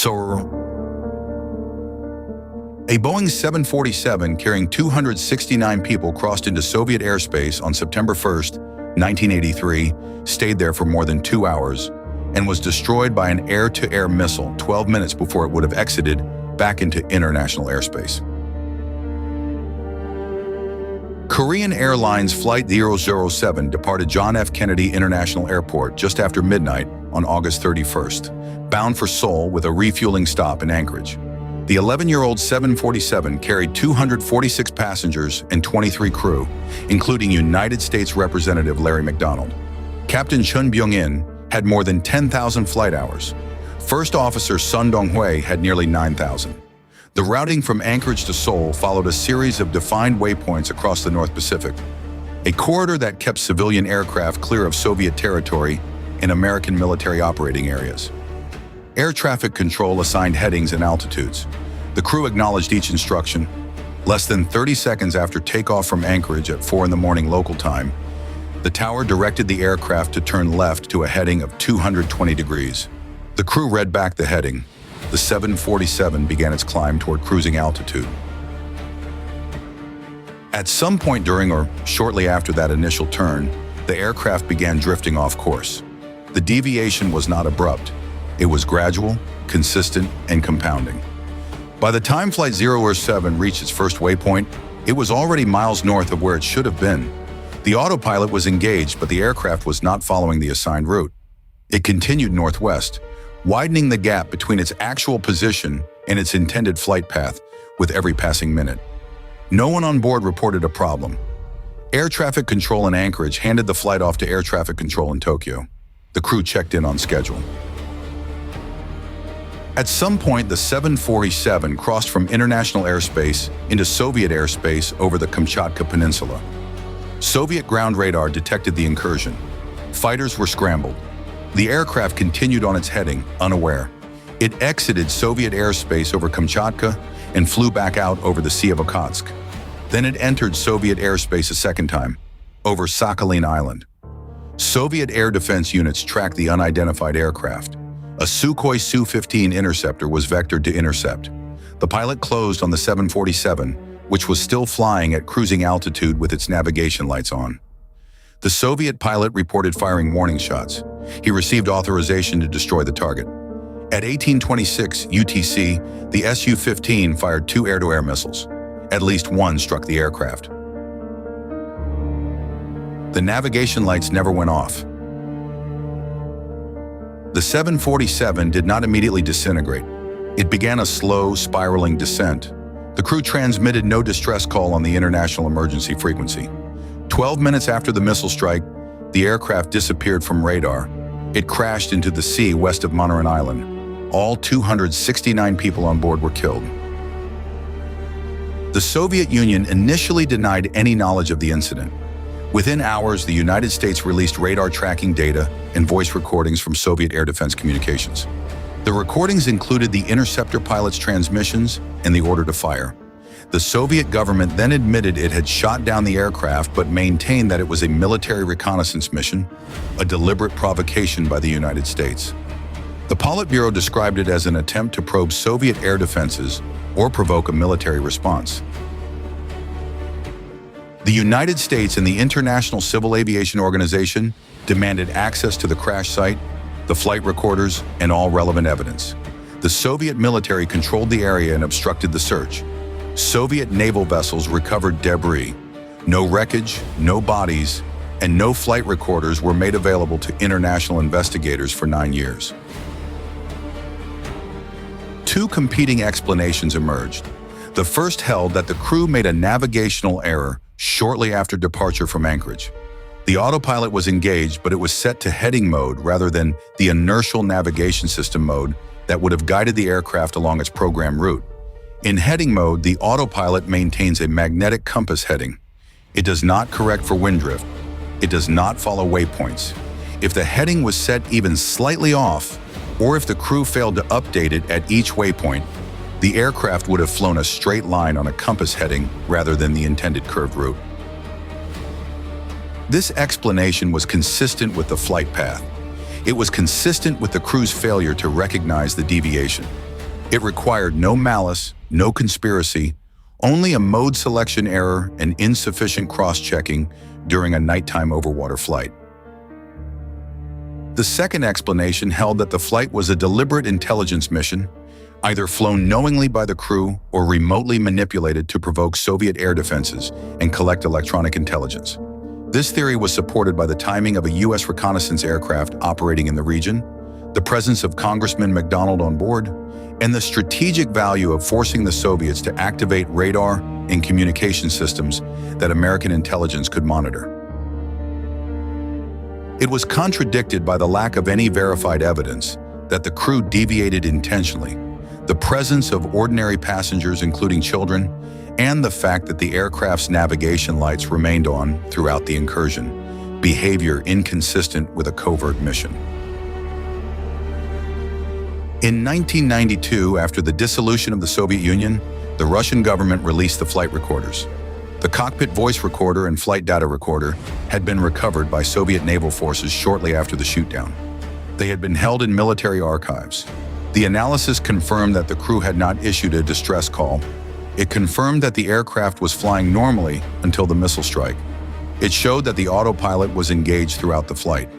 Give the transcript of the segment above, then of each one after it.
A Boeing 747 carrying 269 people crossed into Soviet airspace on September 1, 1983, stayed there for more than 2 hours, and was destroyed by an air-to-air missile 12 minutes before it would have exited back into international airspace. Korean Airlines Flight 007 departed John F. Kennedy International Airport just after midnight on August 31st, bound for Seoul with a refueling stop in Anchorage. The 11-year-old 747 carried 246 passengers and 23 crew, including United States Representative Larry McDonald. Captain Chun Byung-in had more than 10,000 flight hours. First Officer Sun Dong-hwee had nearly 9,000. The routing from Anchorage to Seoul followed a series of defined waypoints across the North Pacific, a corridor that kept civilian aircraft clear of Soviet territory in American military operating areas. Air traffic control assigned headings and altitudes. The crew acknowledged each instruction. Less than 30 seconds after takeoff from Anchorage at 4 in the morning local time, the tower directed the aircraft to turn left to a heading of 220 degrees. The crew read back the heading. The 747 began its climb toward cruising altitude. At some point during or shortly after that initial turn, the aircraft began drifting off course. The deviation was not abrupt. It was gradual, consistent, and compounding. By the time Flight 007 reached its first waypoint, it was already miles north of where it should have been. The autopilot was engaged, but the aircraft was not following the assigned route. It continued northwest, widening the gap between its actual position and its intended flight path with every passing minute. No one on board reported a problem. Air traffic control in Anchorage handed the flight off to air traffic control in Tokyo. The crew checked in on schedule. At some point, the 747 crossed from international airspace into Soviet airspace over the Kamchatka Peninsula. Soviet ground radar detected the incursion. Fighters were scrambled. The aircraft continued on its heading, unaware. It exited Soviet airspace over Kamchatka and flew back out over the Sea of Okhotsk. Then it entered Soviet airspace a second time, over Sakhalin Island. Soviet air defense units tracked the unidentified aircraft. A Sukhoi Su-15 interceptor was vectored to intercept. The pilot closed on the 747, which was still flying at cruising altitude with its navigation lights on. The Soviet pilot reported firing warning shots. He received authorization to destroy the target. At 1826 UTC, the Su-15 fired 2 air-to-air missiles. At least one struck the aircraft. The navigation lights never went off. The 747 did not immediately disintegrate. It began a slow, spiraling descent. The crew transmitted no distress call on the international emergency frequency. 12 minutes after the missile strike, the aircraft disappeared from radar. It crashed into the sea west of Moneron Island. All 269 people on board were killed. The Soviet Union initially denied any knowledge of the incident. Within hours, the United States released radar tracking data and voice recordings from Soviet air defense communications. The recordings included the interceptor pilot's transmissions and the order to fire. The Soviet government then admitted it had shot down the aircraft but maintained that it was a military reconnaissance mission, a deliberate provocation by the United States. The Politburo described it as an attempt to probe Soviet air defenses or provoke a military response. The United States and the International Civil Aviation Organization demanded access to the crash site, the flight recorders, and all relevant evidence. The Soviet military controlled the area and obstructed the search. Soviet naval vessels recovered debris. No wreckage, no bodies, and no flight recorders were made available to international investigators for 9 years. 2 competing explanations emerged. The first held that the crew made a navigational error shortly after departure from Anchorage. The autopilot was engaged, but it was set to heading mode rather than the inertial navigation system mode that would have guided the aircraft along its program route. In heading mode, the autopilot maintains a magnetic compass heading. It does not correct for wind drift. It does not follow waypoints. If the heading was set even slightly off, or if the crew failed to update it at each waypoint, the aircraft would have flown a straight line on a compass heading rather than the intended curved route. This explanation was consistent with the flight path. It was consistent with the crew's failure to recognize the deviation. It required no malice, no conspiracy, only a mode selection error and insufficient cross-checking during a nighttime overwater flight. The second explanation held that the flight was a deliberate intelligence mission, either flown knowingly by the crew or remotely manipulated to provoke Soviet air defenses and collect electronic intelligence. This theory was supported by the timing of a U.S. reconnaissance aircraft operating in the region, the presence of Congressman McDonald on board, and the strategic value of forcing the Soviets to activate radar and communication systems that American intelligence could monitor. It was contradicted by the lack of any verified evidence that the crew deviated intentionally, the presence of ordinary passengers, including children, and the fact that the aircraft's navigation lights remained on throughout the incursion, behavior inconsistent with a covert mission. In 1992, after the dissolution of the Soviet Union, the Russian government released the flight recorders. The cockpit voice recorder and flight data recorder had been recovered by Soviet naval forces shortly after the shootdown. They had been held in military archives. The analysis confirmed that the crew had not issued a distress call. It confirmed that the aircraft was flying normally until the missile strike. It showed that the autopilot was engaged throughout the flight.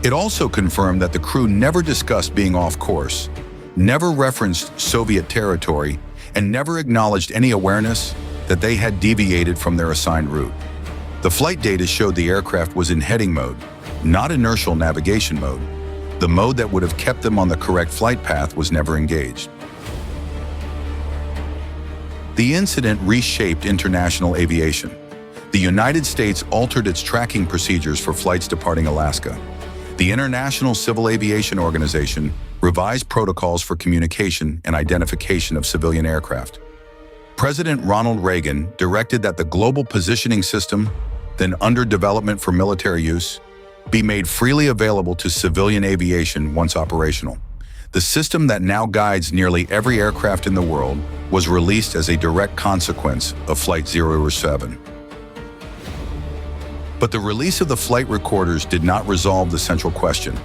It also confirmed that the crew never discussed being off course, never referenced Soviet territory, and never acknowledged any awareness that they had deviated from their assigned route. The flight data showed the aircraft was in heading mode, not inertial navigation mode. The mode that would have kept them on the correct flight path was never engaged. The incident reshaped international aviation. The United States altered its tracking procedures for flights departing Alaska. The International Civil Aviation Organization revised protocols for communication and identification of civilian aircraft. President Ronald Reagan directed that the Global Positioning System, then under development for military use, be made freely available to civilian aviation once operational. The system that now guides nearly every aircraft in the world was released as a direct consequence of Flight 007. But the release of the flight recorders did not resolve the central question.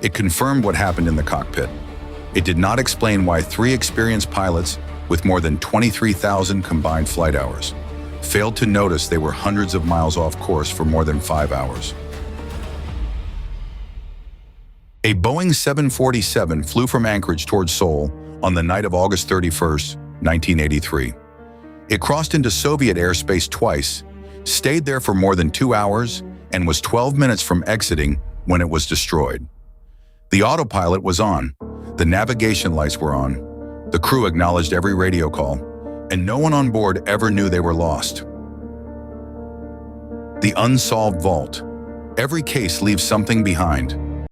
It confirmed what happened in the cockpit. It did not explain why 3 experienced pilots with more than 23,000 combined flight hours failed to notice they were hundreds of miles off course for more than 5 hours. A Boeing 747 flew from Anchorage towards Seoul on the night of August 31st, 1983. It crossed into Soviet airspace twice, stayed there for more than 2 hours, and was 12 minutes from exiting when it was destroyed. The autopilot was on, the navigation lights were on, the crew acknowledged every radio call, and no one on board ever knew they were lost. The unsolved vault. Every case leaves something behind.